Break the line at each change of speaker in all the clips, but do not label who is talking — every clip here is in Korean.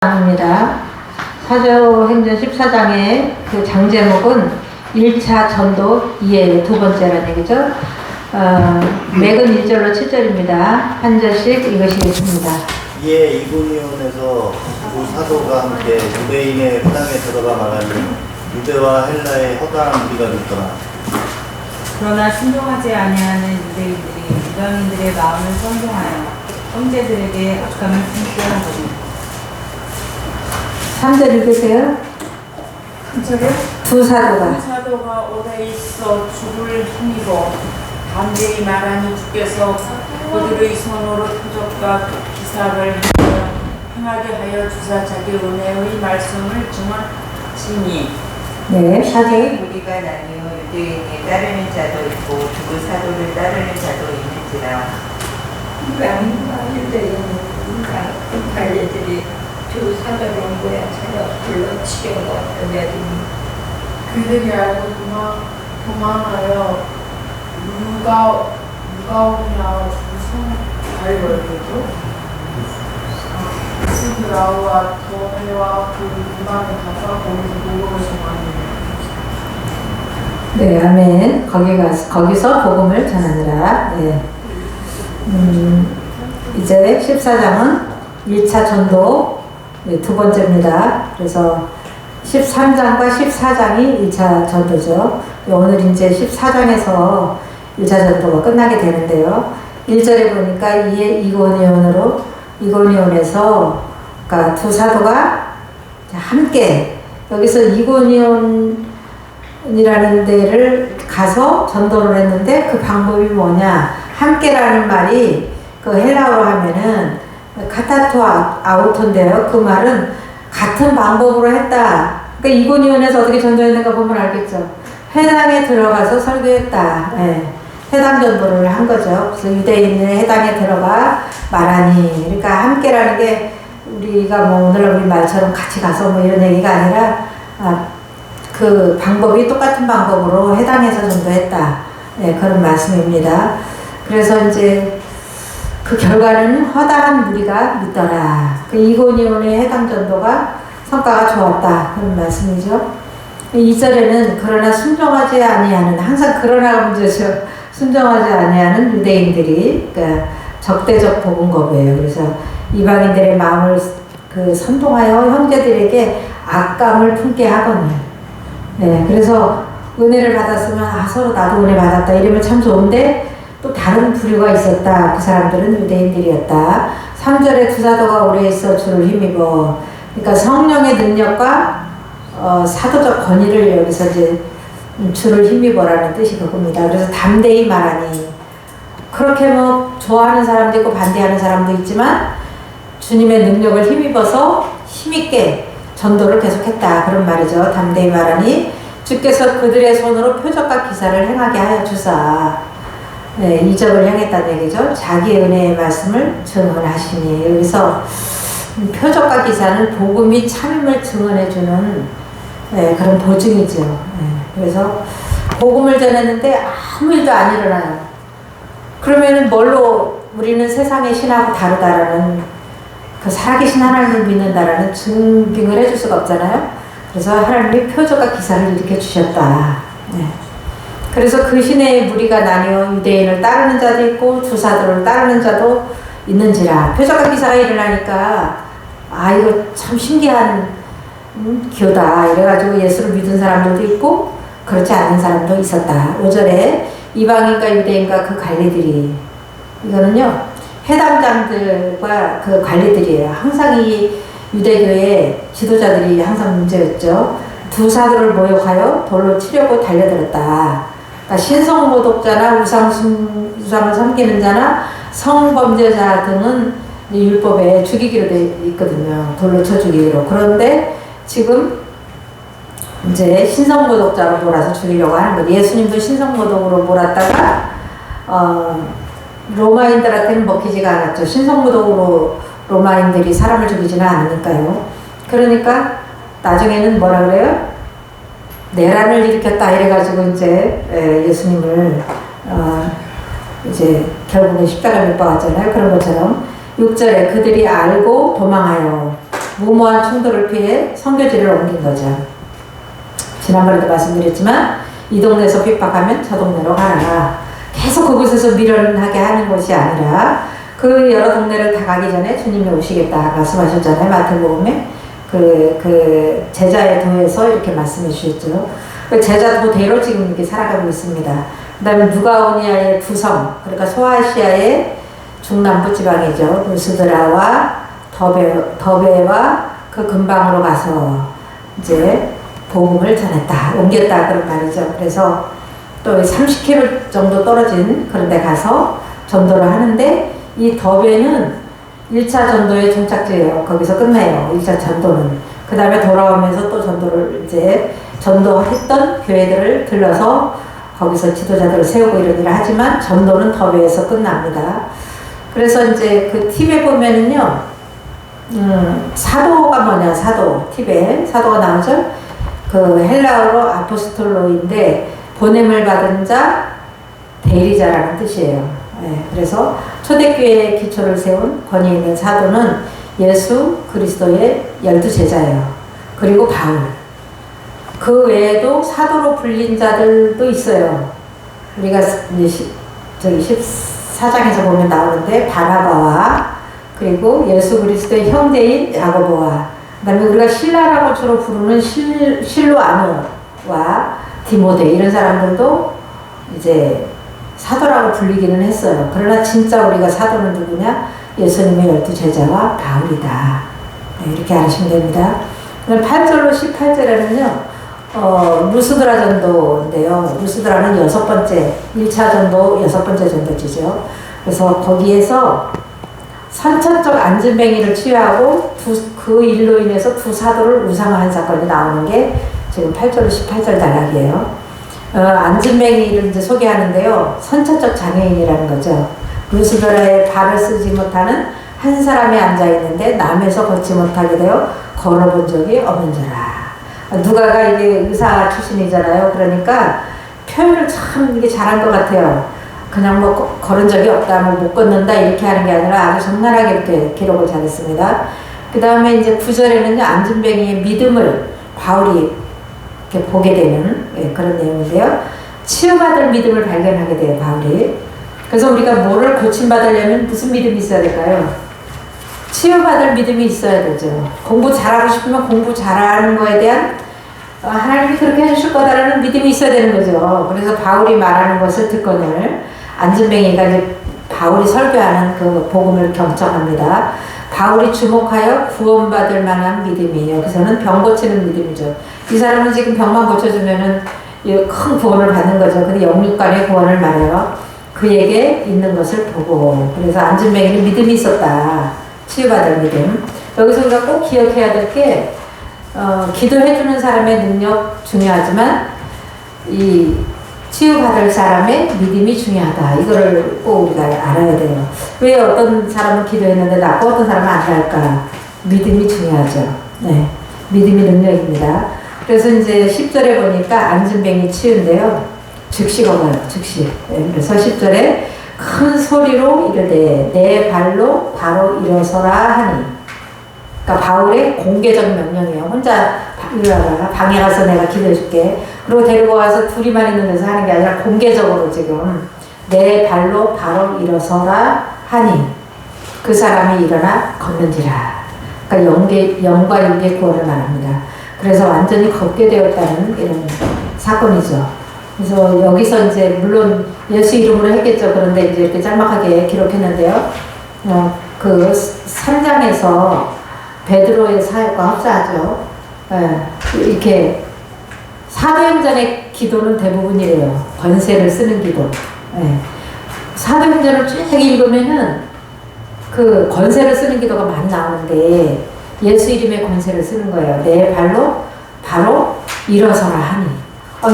입니다. 사도행전 14장의 그 장제목은 1차 전도 이해의 두 번째라는 얘기죠. 맥은 1절로 7절입니다. 한 절씩 읽으시겠습니다.
이에 이고니온에서 두 사도가 함께 유대인의 회당에 들어가 말하니 유대와 헬라의 허다한 무리가 듣더라.
그러나 순종하지 아니하는 유대인들이 이방인들의 마음을 선동하여 형제들에게 악감을 품게 하거든.
3절 읽으세요. 두 사도가
사도가 오래 있어 주를 힘입어 담대히 말하니 주께서 그들의 손으로 표적과 기사를 행하게 하여 주사 자기 은혜의 말씀을 증언하시니.
네, 4절
무리가 나뉘어 유대인에 따르는 자도 있고 두 사도를 따르는 자도 있는지라.
이방인과 유대인과 관리들이 두 사도를 모여 차려 불러치려고 하려니
그들이 알고 도망하여 누가오냐 무슨 발걸리죠? 스드라와 도메와 그 이방에 가서 거기서 복음을 전하니.
네, 아멘. 거기서 복음을 전하느라. 네. 이제 14장은 1차 전도 두 번째입니다. 그래서 13장과 14장이 1차 전도죠. 오늘 이제 14장에서 1차 전도가 끝나게 되는데요. 1절에 보니까 이고니온에서 그러니까 두 사도가 함께 여기서 이고니온이라는 데를 가서 전도를 했는데 그 방법이 뭐냐? 함께라는 말이 그 헬라어로 하면은 카타토 아우토인데요. 그 말은 같은 방법으로 했다. 그러니까 이고니온에서 어떻게 전도했는가 보면 알겠죠. 회당에 들어가서 설교했다. 네. 회당 전도를 한 거죠. 그래서 유대인의 회당에 들어가 말하니. 그러니까 함께라는 게 우리가 뭐 오늘 우리 말처럼 같이 가서 뭐 이런 얘기가 아니라 그 방법이 똑같은 방법으로 회당에서 전도했다. 네, 그런 말씀입니다. 그래서 이제 그 결과는 허다한 무리가 믿더라. 그 이고니온의 해당 전도가 성과가 좋았다. 그런 말씀이죠. 2절에는 그러나 순종하지 아니하는, 항상 그러나가 문제죠. 순종하지 아니하는 유대인들이, 그러니까 적대적 복음 거부예요. 그래서 이방인들의 마음을 그 선동하여 형제들에게 악감을 품게 하거든요. 네, 그래서 은혜를 받았으면 서로 나도 은혜 받았다 이러면 참 좋은데 또 다른 부류가 있었다. 그 사람들은 유대인들이었다. 3절에 두 사도가 오래 있어 주를 힘입어. 그러니까 성령의 능력과 사도적 권위를 여기서 이제 주를 힘입어라는 뜻이 그겁니다. 그래서 담대히 말하니. 그렇게 뭐 좋아하는 사람도 있고 반대하는 사람도 있지만 주님의 능력을 힘입어서 힘있게 전도를 계속했다. 그런 말이죠. 담대히 말하니 주께서 그들의 손으로 표적과 기사를 행하게 하여 주사. 네, 이적을 행했다는 얘기죠. 자기의 은혜의 말씀을 증언하시니. 여기서 표적과 기사는 복음이 참임을 증언해주는 그런 보증이죠. 그래서 복음을 전했는데 아무 일도 안 일어나요. 그러면은 뭘로 우리는 세상의 신하고 다르다라는 그 살아계신 하나님을 믿는다라는 증빙을 해줄 수가 없잖아요. 그래서 하나님이 표적과 기사를 일으켜 주셨다. 그래서 그 시내의 무리가 나뉘어 유대인을 따르는 자도 있고 두 사도를 따르는 자도 있는지라. 표적과 기사가 일어나니까 이거 참 신기한 교다 이래가지고 예수를 믿은 사람들도 있고 그렇지 않은 사람도 있었다. 5절에 이방인과 유대인과 그 관리들이, 이거는요 회당장들과 그 관리들이에요. 항상 이 유대교의 지도자들이 항상 문제였죠. 두 사도를 모욕하여 돌로 치려고 달려들었다. 그러니까 신성모독자나 우상을 섬기는 자나 성범죄자 등은 율법에 죽이기로 되어 있거든요. 돌로 쳐 죽이기로. 그런데 지금 이제 신성모독자로 몰아서 죽이려고 하는 거예요. 예수님도 신성모독으로 몰았다가 로마인들한테는 먹히지가 않았죠. 신성모독으로 로마인들이 사람을 죽이지는 않으니까요. 그러니까 나중에는 뭐라 그래요? 내란을 일으켰다 이래가지고 이제 예수님을 이제 결국은 십자가 못 박았잖아요. 그런 것처럼 6절에 그들이 알고 도망하여 무모한 충돌을 피해 선교지를 옮긴 거죠. 지난번에도 말씀드렸지만 이 동네에서 핍박하면 저 동네로 가라. 계속 그곳에서 미련하게 하는 것이 아니라 그 여러 동네를 다 가기 전에 주님이 오시겠다 말씀하셨잖아요. 마태복음에 그 제자의 도에서 이렇게 말씀해 주셨죠. 그 제자 도대로 지금 이렇게 살아가고 있습니다. 그 다음에 누가오니아의 부성, 그러니까 소아시아의 중남부 지방이죠. 루스드라와 더베와 그 근방으로 가서 이제 복음을 전했다, 옮겼다 그런 말이죠. 그래서 또 30km 정도 떨어진 그런 데 가서 전도를 하는데 이 더베는 1차 전도의 종착지예요. 거기서 끝내요. 1차 전도는. 그 다음에 돌아오면서 또 전도를 이제 전도했던 교회들을 들러서 거기서 지도자들을 세우고 이런 일을 하지만 전도는 더베에서 끝납니다. 그래서 이제 그 팁에 보면은요, 사도가 뭐냐, 사도. 팁에 사도가 나오죠. 그 헬라어로 아포스톨로인데 보냄을 받은 자, 대리자라는 뜻이에요. 네, 그래서 초대교회의 기초를 세운 권위 있는 사도는 예수 그리스도의 12제자예요. 그리고 바울. 그 외에도 사도로 불린 자들도 있어요. 우리가 이제 저기 14장에서 보면 나오는데 바나바와 그리고 예수 그리스도의 형제인 야고보와 그다음에 우리가 신라라고 주로 부르는 실로아노와 디모데 이런 사람들도 이제 사도라고 불리기는 했어요. 그러나 진짜 우리가 사도는 누구냐? 예수님의 12제자와 바울이다. 네, 이렇게 아시면 됩니다. 8절로 18절에는요. 루스드라 전도인데요. 루스드라는 6번째, 1차 전도 6번째 전도지죠. 그래서 거기에서 선천적 안진뱅이를 치유하고 그 일로 인해서 두 사도를 우상화한 사건이 나오는 게 지금 8절로 18절 단락이에요. 안진뱅이를 이제 소개하는데요. 선천적 장애인이라는 거죠. 루스드라에 발을 쓰지 못하는 한 사람이 앉아 있는데 남에서 걷지 못하게 되어 걸어본 적이 없는 자라. 누가가 이게 의사 출신이잖아요. 그러니까 표현을 참 이게 잘한 것 같아요. 그냥 뭐 걸은 적이 없다, 뭐 못 걷는다 이렇게 하는 게 아니라 아주 적나라하게 이렇게 기록을 잘했습니다. 그 다음에 이제 9절에는요, 안진뱅이의 믿음을 바울이 이렇게 보게 되는 그런 내용인데요. 치유받을 믿음을 발견하게 돼요, 바울이. 그래서 우리가 뭐를 고침받으려면 무슨 믿음이 있어야 될까요? 치유받을 믿음이 있어야 되죠. 공부 잘하고 싶으면 공부 잘하는 거에 대한 하나님이 그렇게 해주실 거다라는 믿음이 있어야 되는 거죠. 그래서 바울이 말하는 것을 듣거늘 안진뱅이가 이제 바울이 설교하는 그 복음을 경청합니다. 바울이 주목하여 구원받을 만한 믿음이에요. 여기서는 병 고치는 믿음이죠. 이 사람은 지금 병만 고쳐주면은 큰 구원을 받는 거죠. 근데 영육간의 구원을 말해요. 그에게 있는 것을 보고. 그래서 안진뱅이는 믿음이 있었다. 치유받을 믿음. 여기서 우리가 꼭 기억해야 될 게, 기도해주는 사람의 능력 중요하지만, 이 치유받을 사람의 믿음이 중요하다. 이거를 꼭 우리가 알아야 돼요. 왜 어떤 사람은 기도했는데 낫고 어떤 사람은 안 나을까? 믿음이 중요하죠. 네. 믿음이 능력입니다. 그래서 이제 10절에 보니까 안진뱅이 치유인데요. 즉시 걸어요. 즉시. 네. 그래서 10절에 큰 소리로 이르되 내 발로 바로 일어서라 하니. 그러니까 바울의 공개적 명령이에요. 혼자 일어나라. 방에 가서 내가 기도해줄게. 그리고 데리고 와서 둘이만 있는 데서 하는 게 아니라 공개적으로 지금 내 발로 바로 일어서라 하니 그 사람이 일어나 걷는지라. 그러니까 영과 육의 구원을 말합니다. 그래서 완전히 걷게 되었다는 이런 사건이죠. 그래서 여기서 이제 물론 예수 이름으로 했겠죠. 그런데 이제 이렇게 짤막하게 기록했는데요. 그 3장에서 베드로의 사역과 흡사하죠. 이렇게 사도행전의 기도는 대부분 이래요. 권세를 쓰는 기도. 사도행전을 쭉 읽으면은 그 권세를 쓰는 기도가 많이 나오는데 예수 이름의 권세를 쓰는 거예요. 내 발로 바로 일어서라 하니.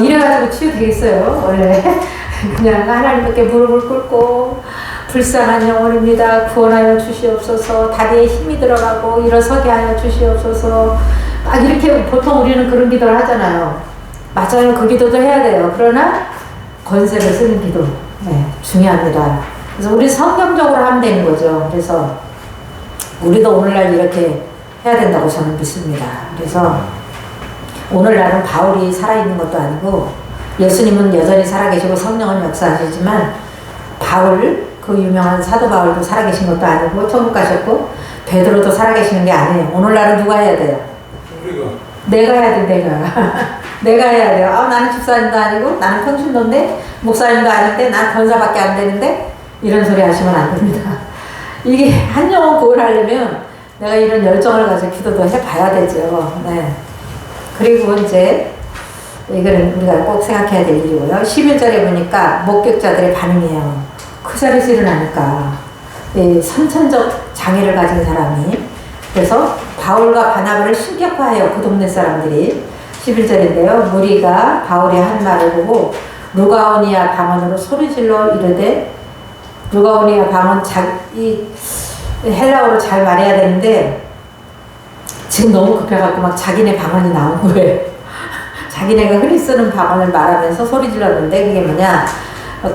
이래가지고 치유되겠어요, 원래. 그냥 하나님께 무릎을 꿇고, 불쌍한 영혼입니다. 구원하여 주시옵소서. 다리에 힘이 들어가고, 일어서게 하여 주시옵소서. 막 이렇게 보통 우리는 그런 기도를 하잖아요. 맞아요. 그 기도도 해야 돼요. 그러나, 권세를 쓰는 기도. 네, 중요합니다. 그래서 우리 성경적으로 하면 되는 거죠. 그래서, 우리도 오늘날 이렇게 해야 된다고 저는 믿습니다. 그래서 오늘날은 바울이 살아있는 것도 아니고 예수님은 여전히 살아계시고 성령은 역사하시지만 바울, 그 유명한 사도 바울도 살아계신 것도 아니고 천국 가셨고 베드로도 살아계시는 게 아니에요. 오늘날은 누가 해야 돼요? 내가 해야 돼, 내가. 내가 해야 돼요. 나는 집사님도 아니고 나는 평신도인데 목사님도 아닌데 난 권사밖에 안 되는데 이런 소리 하시면 안 됩니다. 이게 한 영혼 구원하려면 내가 이런 열정을 가지고 기도도 해봐야 되죠. 네. 그리고 이제 이거는 우리가 꼭 생각해야 될 일이고요. 11절에 보니까 목격자들의 반응이에요. 그 자리에서 일어나니까 선천적 장애를 가진 사람이 그래서 바울과 바나바를 신격화해요. 그 동네 사람들이 11절인데요. 무리가 바울이 한 말을 보고 루가오니아 방언으로 소리질러 이르되 루가오니아 방언 이 헬라어로 잘 말해야 되는데 지금 너무 급해갖고 막 자기네 방언이 나온 거예요. 자기네가 흔히 쓰는 방언을 말하면서 소리 질렀는데 그게 뭐냐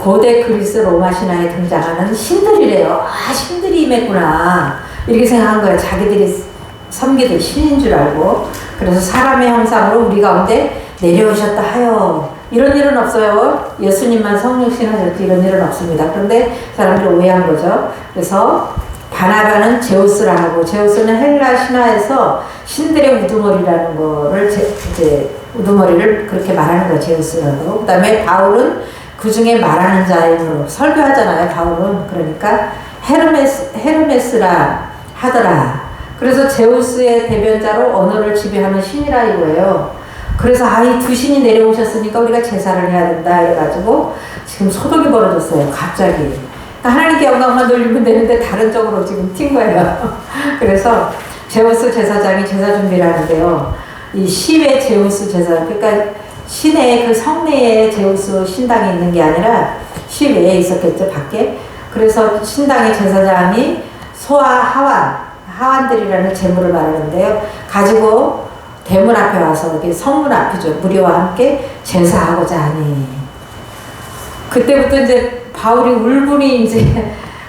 고대 그리스 로마 신화에 등장하는 신들이래요. 신들이 임했구나 이렇게 생각한 거예요. 자기들이 섬기던 신인 줄 알고 그래서 사람의 형상으로 우리 가운데 내려오셨다 하여 이런 일은 없어요. 예수님만 성육신 하셨지 이런 일은 없습니다. 그런데 사람들이 오해한 거죠. 그래서 바나바는 제우스라 하고 제우스는 헬라 신화에서 신들의 우두머리라는 거를 이제 우두머리를 그렇게 말하는 거예요. 제우스라고. 그 다음에 바울은 그 중에 말하는 자임으로 설교하잖아요. 바울은 그러니까 헤르메스라 하더라. 그래서 제우스의 대변자로 언어를 지배하는 신이라 이거예요. 그래서 이 두 신이 내려오셨으니까 우리가 제사를 해야 된다 이래가지고 지금 소동이 벌어졌어요. 갑자기. 하나님께 영광만 돌리면 되는데 다른 쪽으로 지금 튄 거예요. 그래서 제우스 제사장이 제사 준비를 하는데요. 이 시외 제우스 제사, 그러니까 시내에 그 성내에 제우스 신당이 있는 게 아니라 시외에 있었겠죠, 밖에. 그래서 신당의 제사장이 소와 하완들이라는 제물을 말하는데요. 가지고 대문 앞에 와서 여기 성문 앞이죠. 무리와 함께 제사하고자 하니. 그때부터 이제 바울이 울분이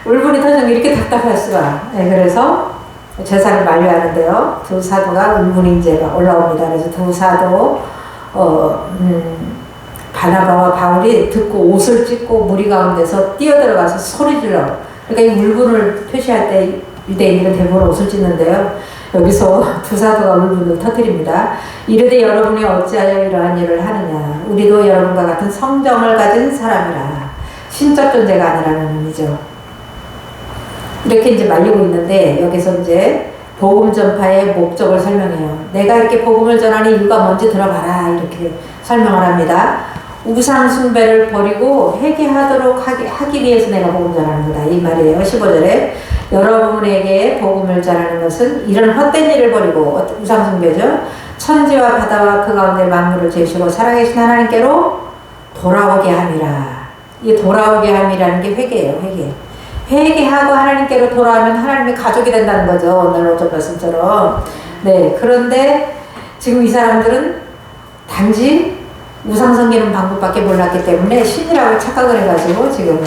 터져서 이렇게 답답할 수가. 네, 그래서 제사를 만류하는데요. 두 사도가 울분이 이제 올라옵니다. 그래서 두 사도, 바나바와 바울이 듣고 옷을 찢고 무리 가운데서 뛰어들어가서 소리 질러. 그러니까 이 울분을 표시할 때 유대인들은 대부분 옷을 찢는데요. 여기서 두 사도가 울분을 터뜨립니다. 이르되 여러분이 어찌하여 이러한 일을 하느냐. 우리도 여러분과 같은 성정을 가진 사람이라. 신적 존재가 아니라는 의미죠. 이렇게 이제 말리고 있는데 여기서 이제 복음 전파의 목적을 설명해요. 내가 이렇게 복음을 전하는 이유가 뭔지 들어봐라 이렇게 설명을 합니다. 우상 숭배를 버리고 회개하도록 하기 위해서 내가 복음 전하는 거다 이 말이에요. 15절에 여러분에게 복음을 전하는 것은 이런 헛된 일을 버리고 우상 숭배죠. 천지와 바다와 그 가운데 만물을 지으시고 살아계신 하나님께로 돌아오게 함이라. 이 돌아오게 함이라는 게 회개예요. 회개하고 하나님께로 돌아오면 하나님의 가족이 된다는 거죠. 오늘 오전 말씀처럼. 네, 그런데 지금 이 사람들은 단지 우상 섬기는 방법밖에 몰랐기 때문에 신이라고 착각을 해가지고 지금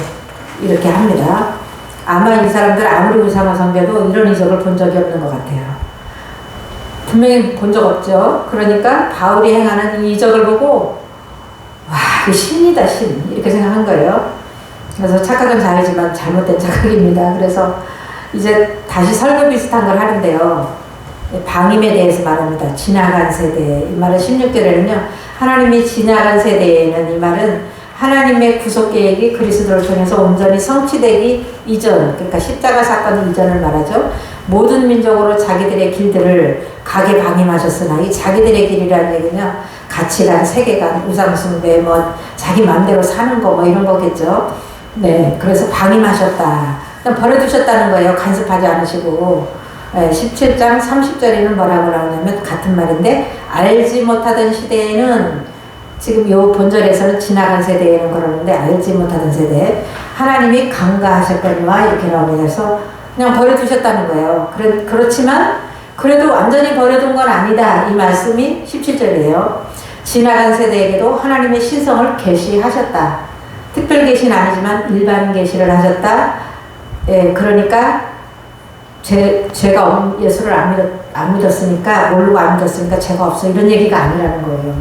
이렇게 합니다. 아마 이 사람들 아무리 우상을 섬겨도 이런 이적을 본 적이 없는 것 같아요. 분명히 본 적 없죠. 그러니까 바울이 행하는 이 이적을 보고 와, 이 신이다 신 이렇게 생각한 거예요. 그래서 착각은 잘하지만 잘못된 착각입니다. 그래서 이제 다시 설교 비슷한 걸 하는데요. 방임에 대해서 말합니다. 지나간 세대. 이 말은 16절에는요. 하나님이 지나간 세대에는 이 말은 하나님의 구속 계획이 그리스도를 통해서 온전히 성취되기 이전, 그러니까 십자가 사건 이전을 말하죠. 모든 민족으로 자기들의 길들을 가게 방임하셨으나 이 자기들의 길이라는 얘기는 가치관, 세계관, 우상숭배, 자기 마음대로 사는 거 이런 거겠죠. 네, 그래서 방임하셨다. 그냥 버려두셨다는 거예요. 간섭하지 않으시고. 17장 30절에는 뭐라고 나오냐면 같은 말인데 알지 못하던 시대에는 지금 요 본절에서는 지나간 세대에는 그러는데 알지 못하던 세대 하나님이 강가하셨거니와 이렇게 나옵니다. 그래서 그냥 버려두셨다는 거예요. 그렇지만 그래도 완전히 버려둔 건 아니다. 이 말씀이 17절이에요. 지나간 세대에게도 하나님의 신성을 계시하셨다. 특별 계시는 아니지만 일반 계시를 하셨다. 예, 그러니까 죄가 예수를 안 믿었으니까, 모르고 안 믿었으니까 죄가 없어. 이런 얘기가 아니라는 거예요.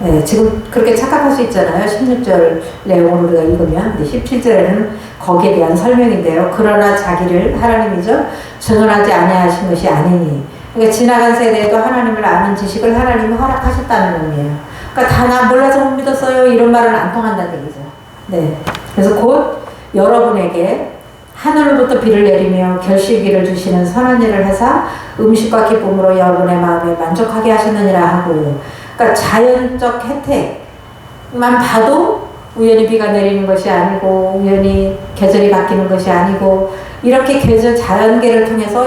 네, 지금 그렇게 착각할 수 있잖아요. 16절 내용을 우리가 읽으면. 근데 17절에는 거기에 대한 설명인데요. 그러나 자기를 하나님이죠. 증언하지 아니하신 것이 아니니. 그러니까 지나간 세대에도 하나님을 아는 지식을 하나님이 허락하셨다는 의미예요. 그러니까 다 나 몰라서 못 믿었어요. 이런 말은 안 통한다는 얘기죠. 네. 그래서 곧 여러분에게 하늘로부터 비를 내리며 결실기를 주시는 선한 일을 하사 음식과 기쁨으로 여러분의 마음에 만족하게 하셨느니라 하고, 그러니까 자연적 혜택만 봐도 우연히 비가 내리는 것이 아니고 우연히 계절이 바뀌는 것이 아니고 이렇게 계절 자연계를 통해서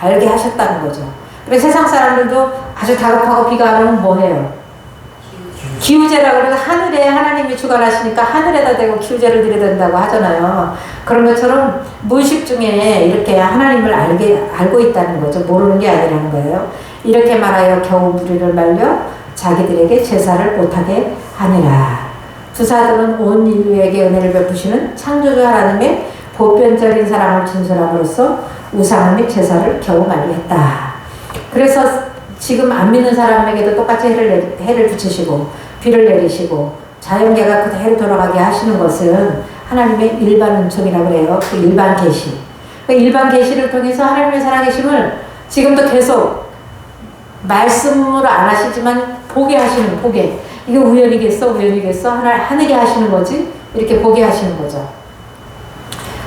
알게 하셨다는 거죠. 그래서 세상 사람들도 아주 다급하고 비가 안 오면 뭐 해요? 기우제라고 그래서 하늘에 하나님이 주관하시니까 하늘에다 대고 기우제를 드려야 된다고 하잖아요. 그런 것처럼 무의식 중에 이렇게 하나님을 알고 있다는 거죠. 모르는 게 아니라는 거예요. 이렇게 말하여 겨우 무리를 말려 자기들에게 제사를 못하게 하니라. 부사들은 온 인류에게 은혜를 베푸시는 창조주 하나님의 보편적인 사랑을 진술함으로써 우상 및 제사를 겨우 만류했다. 그래서 지금 안 믿는 사람에게도 똑같이 해를 붙이시고 비를 내리시고 자연계가 그대로 돌아가게 하시는 것은 하나님의 일반 은총이라고 그래요. 그 일반 계시. 그 일반 계시를 통해서 하나님의 살아계심을 지금도 계속 말씀으로 안 하시지만 보게 하시는, 보게. 이게 우연이겠어? 하늘이 하시는 거지? 이렇게 보게 하시는 거죠.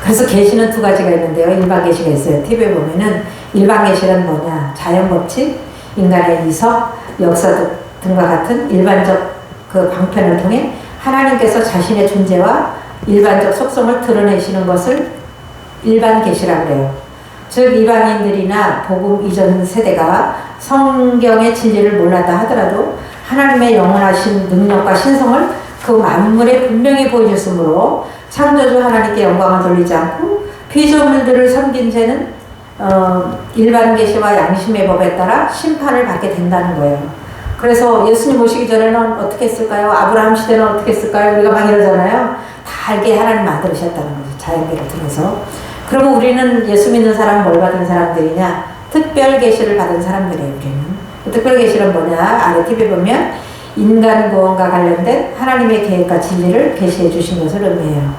그래서 계시는 두 가지가 있는데요. 일반 계시가 있어요. TV에 보면은 일반 계시는 뭐냐? 자연 법칙, 인간의 이석, 역사 등과 같은 일반적 그 방편을 통해 하나님께서 자신의 존재와 일반적 속성을 드러내시는 것을 일반 계시라고 해요. 즉 이방인들이나 복음 이전 세대가 성경의 진리를 몰랐다 하더라도 하나님의 영원하신 능력과 신성을 그 만물에 분명히 보여줬으므로 창조주 하나님께 영광을 돌리지 않고 피조물들을 섬긴 죄는 일반 계시와 양심의 법에 따라 심판을 받게 된다는 거예요. 그래서 예수님 오시기 전에는 어떻게 했을까요? 아브라함 시대는 어떻게 했을까요? 우리가 막 이러잖아요. 다 알게 하나님 만들으셨다는 거죠. 자연계를 통해서. 그러면 우리는 예수 믿는 사람 뭘 받은 사람들이냐? 특별 계시를 받은 사람들이에요. 우리는. 특별 계시는 뭐냐? 아래 TV에 보면 인간 구원과 관련된 하나님의 계획과 진리를 계시해 주신 것을 의미해요.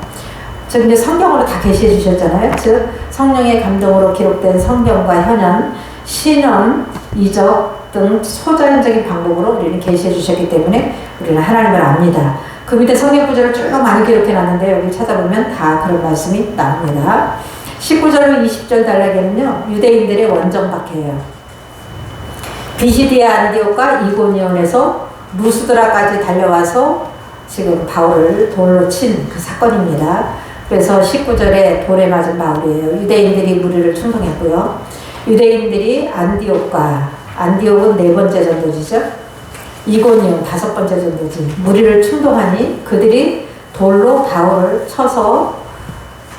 즉 이제 성경으로 다 계시해 주셨잖아요. 즉 성령의 감동으로 기록된 성경과 현현, 신언, 이적 등 초자연적인 방법으로 우리는 계시해 주셨기 때문에 우리는 하나님을 압니다. 그 밑에 성경 구절을 쭉 많이 기록해 놨는데 여기 찾아보면 다 그런 말씀이 나옵니다. 19절로 20절 단락에는요. 유대인들의 원정박해예요. 비시디아 안디옥과 이고니온에서 루스드라까지 달려와서 지금 바울을 돌로 친 그 사건입니다. 그래서 19절에 돌에 맞은 바울이에요. 유대인들이 무리를 충동했고요. 유대인들이 안디옥은 네 번째 전도지죠. 이고니온 다섯 번째 전도지. 무리를 충동하니 그들이 돌로 바울을 쳐서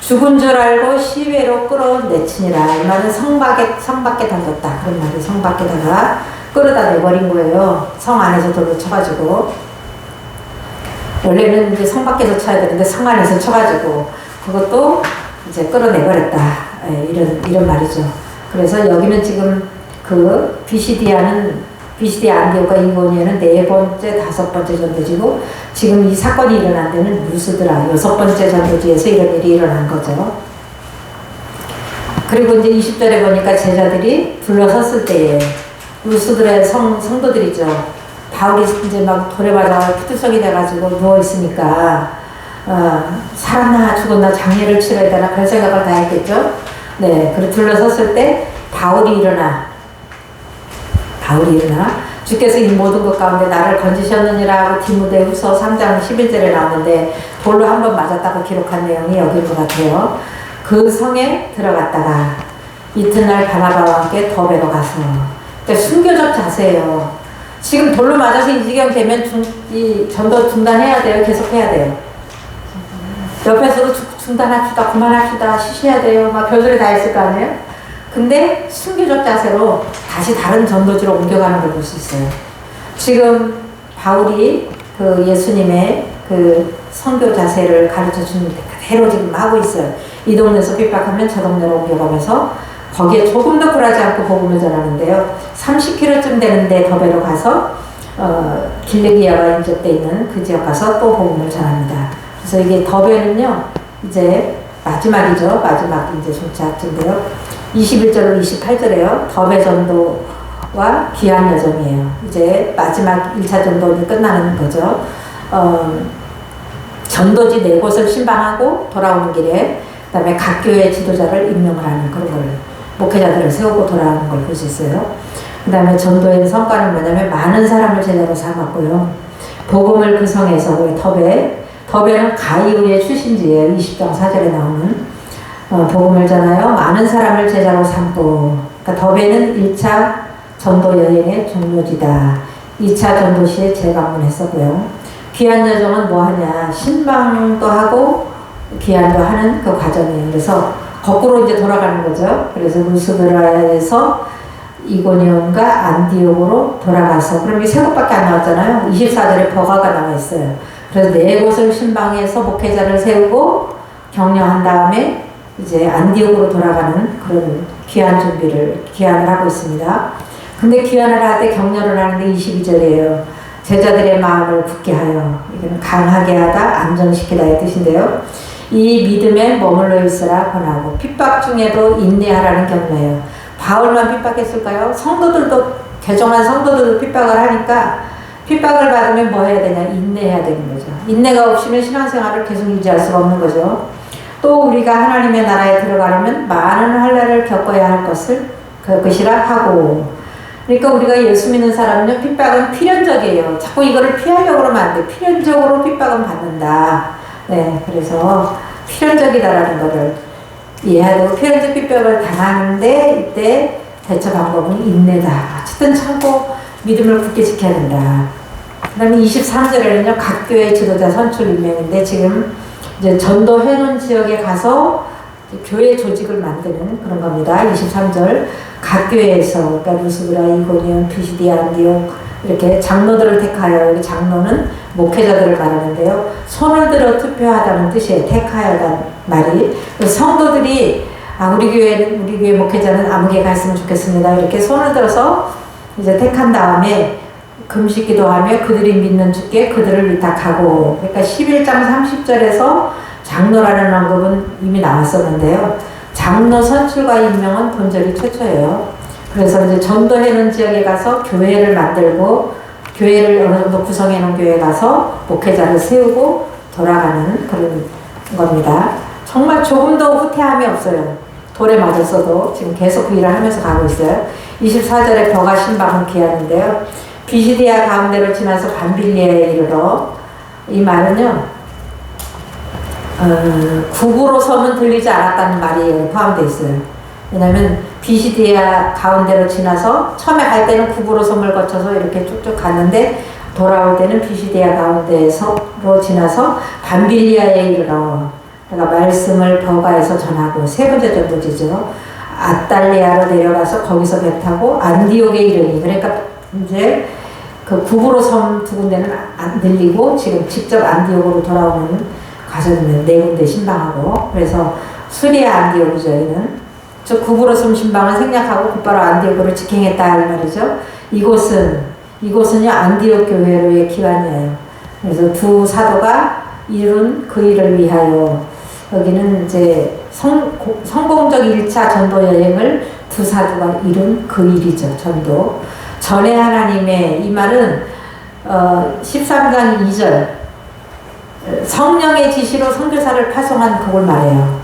죽은 줄 알고 시외로 끌어내치니라. 이 말은 성 밖에 던졌다. 그런 말이 성 밖에다가 끌어다 내버린 거예요. 성 안에서 돌로 쳐가지고. 원래는 이제 성 밖에서 쳐야 되는데 성 안에서 쳐가지고 그것도 이제 끌어내버렸다. 이런 말이죠. 그래서 여기는 지금 그 비시디아 안디옥과 이고니온은 네 번째, 다섯 번째 전도지고 지금 이 사건이 일어난 데는 루스드라 여섯 번째 전도지에서 이런 일이 일어난 거죠. 그리고 이제 20절에 보니까 제자들이 둘러섰을 때에 루스드라의 성도들이죠. 바울이 이제 막 돌에 맞아 피투성이 돼가지고 누워있으니까 살았나 죽었나 장례를 치러야 되나 그런 생각을 다 했겠죠. 네, 그리고 둘러섰을 때 바울이 일어나 주께서 이 모든 것 가운데 나를 건지셨느니라 하고 디모데후서 3장 11절에 나오는데 돌로 한번 맞았다고 기록한 내용이 여기인 것 같아요. 그 성에 들어갔다가 이튿날 바나바와 함께 더베로 가서 그러니까 순교적 자세예요. 지금 돌로 맞아서 이 지경 되면 이 전도 중단해야 돼요? 계속 해야 돼요? 옆에서도 중단합시다, 그만합시다, 쉬셔야 돼요. 막 별소리 다 있을 거 아니에요? 근데 순교적 자세로 다시 다른 전도지로 옮겨가는 걸 볼 수 있어요. 지금 바울이 그 예수님의 그 선교 자세를 가르쳐 주는 데 그대로 지금 하고 있어요. 이 동네에서 핍박하면 저 동네로 옮겨가면서 거기에 조금도 굴하지 않고 복음을 전하는데요. 30km쯤 되는데 더베로 가서 길르기아가 인접돼 있는 그 지역 가서 또 복음을 전합니다. 그래서 이게 더베는요 이제 마지막이죠. 마지막 이제 종착지인데요. 21절로 28절에요. 더베 전도와 귀한 여정이에요. 이제 마지막 1차 전도는 끝나는 거죠. 전도지 4곳을 신방하고 돌아오는 길에 그다음에 각 교회 지도자를 임명을 하는 그런 걸 목회자들을 세우고 돌아오는 걸 볼 수 있어요. 그 다음에 전도의 성과는 뭐냐면 많은 사람을 제자로 삼았고요. 복음을 그 성에서 더베는 가이우의 출신지예요. 20장 4절에 나오는 복음을 전하여 많은 사람을 제자로 삼고 그러니까 더베는 1차 전도 여행의 종료지다. 2차 전도 시에 재방문했었고요. 귀한 여정은 뭐 하냐 신방도 하고 귀환도 하는 그 과정이에요. 그래서 거꾸로 이제 돌아가는 거죠. 그래서 루스드라에서 이고니온과 안디옥으로 돌아가서 그럼 이 세 곳밖에 안 나왔잖아요. 24절에 버가가 나와 있어요. 그래서 4곳을 신방해서 목회자를 세우고 격려한 다음에 이제 안디옥으로 돌아가는 그런 귀환을 하고 있습니다. 근데 귀환을 할 때 격려를 하는데 22절이에요. 제자들의 마음을 굳게 하여 이건 강하게 하다 안정시키다의 뜻인데요. 이 믿음에 머물러 있으라 권하고 핍박 중에도 인내하라는 격려예요. 바울만 핍박했을까요? 성도들도 개종한 성도들도 핍박을 하니까 핍박을 받으면 뭐 해야 되냐? 인내해야 되는 거죠. 인내가 없으면 신앙생활을 계속 유지할 수가 없는 거죠. 또 우리가 하나님의 나라에 들어가려면 많은 환난을 겪어야 할 것이라 하고 그러니까 우리가 예수 믿는 사람은요 핍박은 필연적이에요. 자꾸 이거를 피하려고 그러면 안 돼. 필연적으로 핍박은 받는다. 네, 그래서 필연적이다라는 거를 이해하고 필연적 핍박을 당하는데 이때 대처 방법은 인내다. 어쨌든 참고 믿음을 굳게 지켜야 된다. 그 다음에 23절에는요 각 교회 지도자 선출 임명인데 지금 이제 전도 회원 지역에 가서 교회 조직을 만드는 그런 겁니다. 23절 각 교회에서 그러니까 루스드라, 이고니온, 피시디아, 안디옥 이렇게 장로들을 택하여 여기 장로는 목회자들을 말하는데요. 손을 들어 투표하다는 뜻이에요. 택하여라는 말이 성도들이 우리 교회 목회자는 아무개가 했으면 좋겠습니다. 이렇게 손을 들어서 이제 택한 다음에 금식기도하며 그들이 믿는 주께 그들을 위탁하고 그러니까 11장 30절에서 장로라는 언급은 이미 나왔었는데요. 장로 선출과 임명은 본절이 최초예요. 그래서 이제 전도해놓은 지역에 가서 교회를 만들고 교회를 어느 정도 구성해놓은 교회에 가서 목회자를 세우고 돌아가는 그런 겁니다. 정말 조금도 후퇴함이 없어요. 돌에 맞았어도 지금 계속 그 일을 하면서 가고 있어요. 24절에 버가 신방을 기하는데요. 비시디아 가운데로 지나서 반빌리아에 이르러 이 말은요. 국으로 섬은 들리지 않았다는 말이 포함되어 있어요. 왜냐하면 비시디아 가운데로 지나서 처음에 갈 때는 국으로 섬을 거쳐서 이렇게 쭉쭉 갔는데 돌아올 때는 비시디아 가운데로 지나서 반빌리아에 이르러 그러니까 말씀을 버가에서 전하고 세 번째 전도지죠. 아달레아로 내려가서 거기서 배 타고 안디옥에 이르니 그러니까 이제 그 국으로 섬 2군데는 안 들리고 지금 직접 안디옥으로 돌아오는 과정이면 4군데 신방하고 그래서 수리아 안디옥이죠. 여기는 저 국으로 섬 신방을 생략하고 곧바로 안디옥으로 직행했다 이 말이죠. 이곳은요 안디옥 교회로의 기반이에요. 그래서 두 사도가 이룬 그 일을 위하여 여기는 이제 성공적 1차 전도 여행을 두 사도가 이룬 그 일이죠. 전도. 전에 하나님의 이 말은 13장 2절 성령의 지시로 선교사를 파송한 그걸 말해요.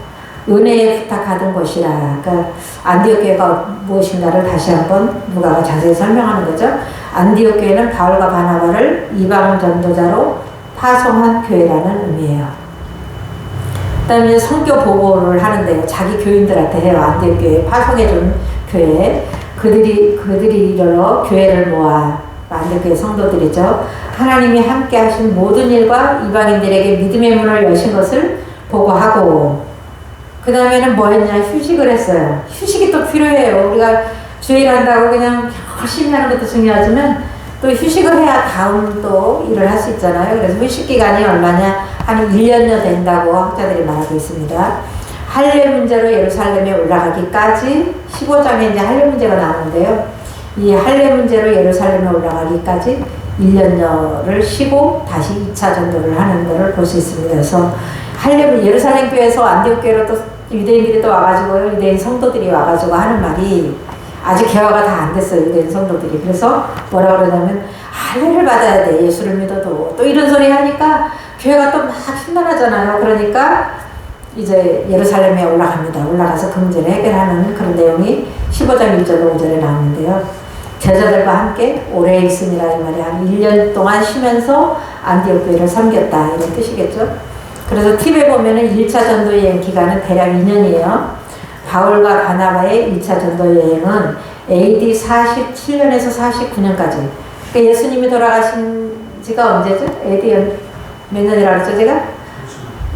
은혜에 부탁하던 것이라. 그러니까 안디옥 교회가 무엇인가를 다시 한번 누가가 자세히 설명하는 거죠. 안디옥 교회는 바울과 바나바를 이방 전도자로 파송한 교회라는 의미예요. 그다음에 선교 보고를 하는데요. 자기 교인들한테 해요. 안디옥 교회 파송해준 교회. 그들이 이르러 교회를 모아 안디옥 교회 성도들이죠. 하나님이 함께 하신 모든 일과 이방인들에게 믿음의 문을 여신 것을 보고하고 그 다음에는 뭐 했냐? 휴식을 했어요. 휴식이 또 필요해요. 우리가 주일한다고 그냥 열심히 하는 것도 중요하지만 또 휴식을 해야 다음 또 일을 할 수 있잖아요. 그래서 휴식 기간이 얼마냐? 한 1년여 된다고 학자들이 말하고 있습니다. 할례 문제로 예루살렘에 올라가기까지 15장에 이제 할례 문제가 나오는데요. 이 할례 문제로 예루살렘에 올라가기까지 1년여를 쉬고 다시 2차 전도를 하는 것을 볼 수 있습니다. 그래서 할례 예루살렘 교회에서 안디옥 교회로 또 유대인들이 또 와가지고 유대인 성도들이 와가지고 하는 말이 아직 개화가 다 안 됐어요. 유대인 성도들이. 그래서 뭐라 그러냐면 할례를 받아야 돼. 예수를 믿어도. 또 이런 소리 하니까 교회가 또 막 힘나잖아요. 그러니까 이제 예루살렘에 올라갑니다. 올라가서 그 문제를 해결하는 그런 내용이 15장 1절 5절에 나오는데요. 제자들과 함께 오래 있으니라 이 말이 한 1년 동안 쉬면서 안디옥 교회를 섬겼다 이런 뜻이겠죠. 그래서 팁에 보면은 1차 전도 여행 기간은 대략 2년이에요. 바울과 바나바의 1차 전도 여행은 AD 47년에서 49년까지. 그러니까 예수님이 돌아가신 지가 언제죠? AD 몇 년이라고 그랬죠, 제가?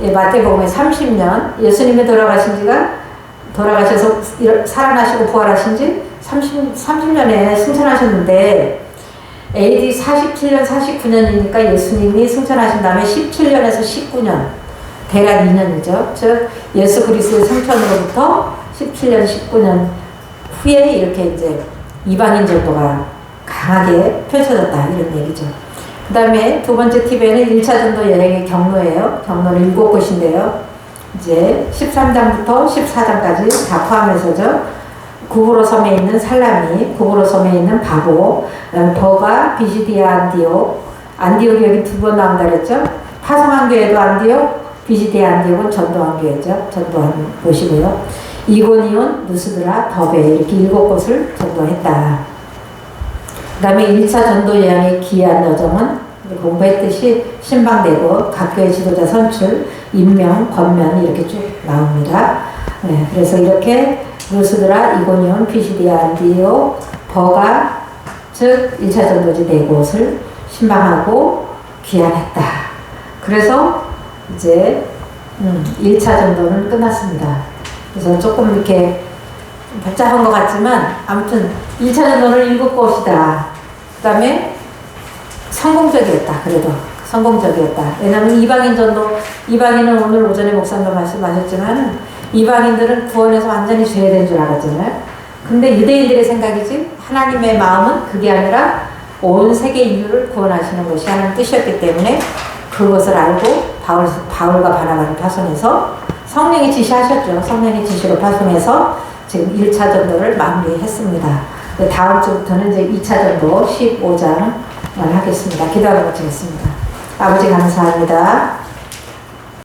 예, 마태복음에 30년. 예수님이 돌아가셔서 살아나시고 부활하신 지 30년에 승천하셨는데 AD 47년, 49년이니까 예수님이 승천하신 다음에 17년에서 19년, 대략 2년이죠. 즉 예수 그리스도의 승천으로부터 17년, 19년 후에 이렇게 이제 이방인 전도가 강하게 펼쳐졌다 이런 얘기죠. 그 다음에 두 번째 팁에는 1차 전도 여행의 경로예요. 경로는 7곳인데요. 이제 13장부터 14장까지 다 포함해서죠. 구브로 섬에 있는 살라미, 구브로 섬에 있는 바보, 버가, 비시디아, 안디옥. 안디옥이 여기 2번 나온다 그랬죠. 파송한 교회도 안디옥, 비시디아 안디옥은 전도한 교회죠. 전도한 곳이고요. 이고니온, 누스드라, 더베 이렇게 7곳을 전도했다. 그 다음에 1차 전도 여행의 기한 여정은 공부했듯이 신방되고 각 교회 지도자 선출, 임명, 권면 이렇게 쭉 나옵니다. 네, 그래서 이렇게 루스드라, 이고니온, 피시디아, 안디옥, 버가 즉 1차 전도지 4곳을 신방하고 귀환했다. 그래서 이제 1차 전도는 끝났습니다. 그래서 조금 이렇게 복잡한 것 같지만 아무튼 2차 전도는 7곳이다. 그 다음에 성공적이었다. 그래도 성공적이었다. 왜냐하면 이방인 전도, 이방인은 오늘 오전에 목사님도 말씀하셨지만 이방인들은 구원에서 완전히 제외된 줄 알았잖아요. 근데 유대인들의 생각이지 하나님의 마음은 그게 아니라 온 세계 인류를 구원하시는 것이 하나님 뜻이었기 때문에 그것을 알고 바울과 바나바를 파송해서 성령이 지시하셨죠. 성령의 지시로 파송해서 지금 1차 전도를 마무리했습니다. 다음 주부터는 이제 2차 전도 15장을 하겠습니다. 기도하고 마치겠습니다. 아버지 감사합니다.